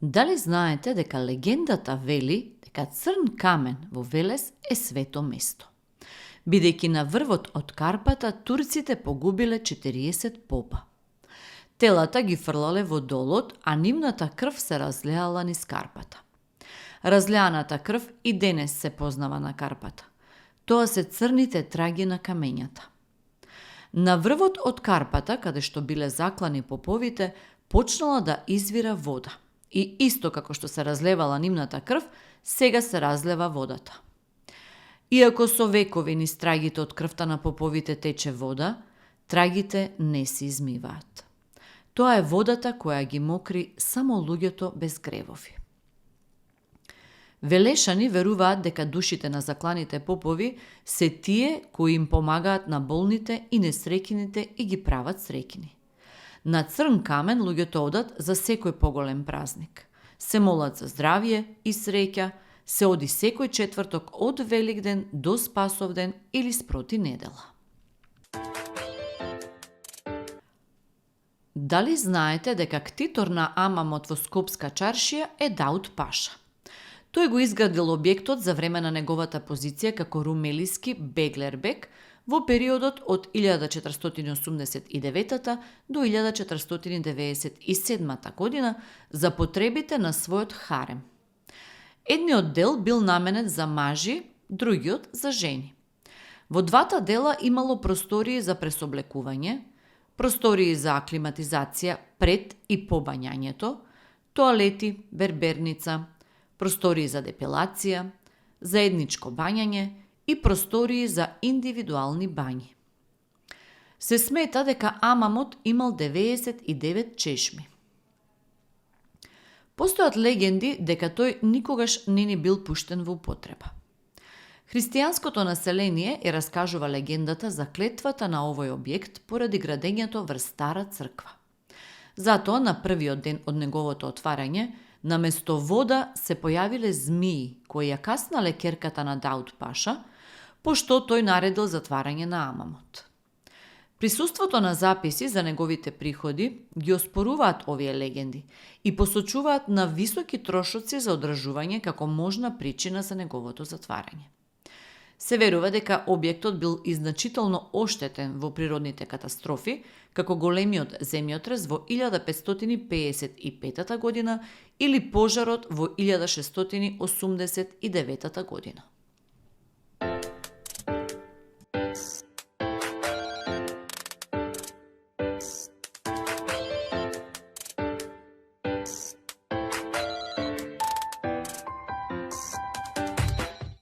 Дали знаете дека легендата вели дека црн камен во Велес е свето место? Бидејќи на врвот од Карпата турците погубиле 40 попа. Телата ги фрлале во долот, а нивната крв се разлеала низ Карпата. Разлеаната крв и денес се познава на Карпата. Тоа се црните траги на камењата. На врвот од Карпата, каде што биле заклани поповите, почнала да извира вода. И исто како што се разлевала нивната крв, сега се разлева водата. Иако со векови низ трагите од крвта на поповите тече вода, трагите не се измиваат. Тоа е водата која ги мокри само луѓето без гревови. Велешани веруваат дека душите на закланите попови се тие кои им помагаат на болните и несреќените и ги прават среќни. На црн камен луѓето одат за секој поголем празник. Се молат за здравје и среќа, се оди секој четврток од Великден до Спасовден или спроти недела. Дали знаете дека ктитор на Амамот во Скопска чаршија е Дауд Паша? Тој го изградил објектот за време на неговата позиција како румелиски беглербек во периодот од 1489 до 1497 година за потребите на својот харем. Едниот дел бил наменет за мажи, другиот за жени. Во двата дела имало простории за пресоблекување, простории за аклиматизација пред и по бањањето, тоалети, берберница, простории за депилација, заедничко бањање и простории за индивидуални бањи. Се смета дека Амамот имал 99 чешми. Постојат легенди дека тој никогаш не ни бил пуштен во употреба. Христијанското население ја раскажува легендата за клетвата на овој објект поради градењето врз Стара црква. Затоа на првиот ден од неговото отварање, наместо вода се појавиле змии кои ја каснале керката на Дауд Паша, пошто тој наредил затварање на Амамот. Присуството на записи за неговите приходи ги оспоруваат овие легенди и посочуваат на високи трошоци за одржување како можна причина за неговото затварање. Се верува дека објектот бил изначително оштетен во природните катастрофи, како големиот земјотрес во 1555 година или пожарот во 1689 година.